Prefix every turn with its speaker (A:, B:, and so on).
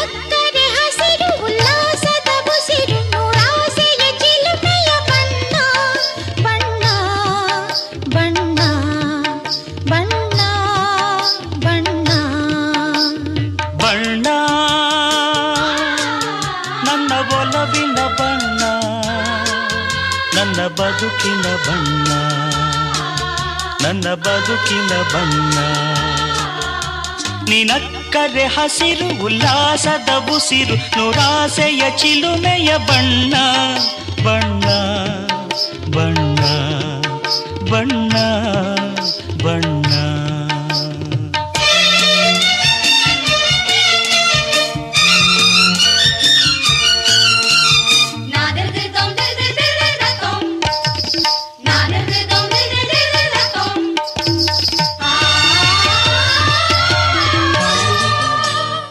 A: ನೀನಕ್ಕರೆ ಹಸಿರು ಉಲ್ಲಾಸದ ಉಸಿರು ನೂರಾಸೆಯ ಚಿಲುಮೆಯ ಬಣ್ಣ ಬಣ್ಣ ಬಣ್ಣ ಬಣ್ಣ ಬಣ್ಣ
B: ಬಣ್ಣ ನನ್ನ ಒಲವಿನ ಬಣ್ಣ ನನ್ನ ಬದುಕಿನ ಬಣ್ಣ ನನ್ನ ಬದುಕಿನ ಬಣ್ಣ ನೀನಕ್ಕರೆ ಹಸಿರು ಉಲ್ಲಾಸದ ಉಸಿರು ನೂರಾಸೆಯ ಚಿಲುಮೆಯ ಬಣ್ಣ ಬಣ್ಣ ಬಣ್ಣ ಬಣ್ಣ ಬಣ್ಣ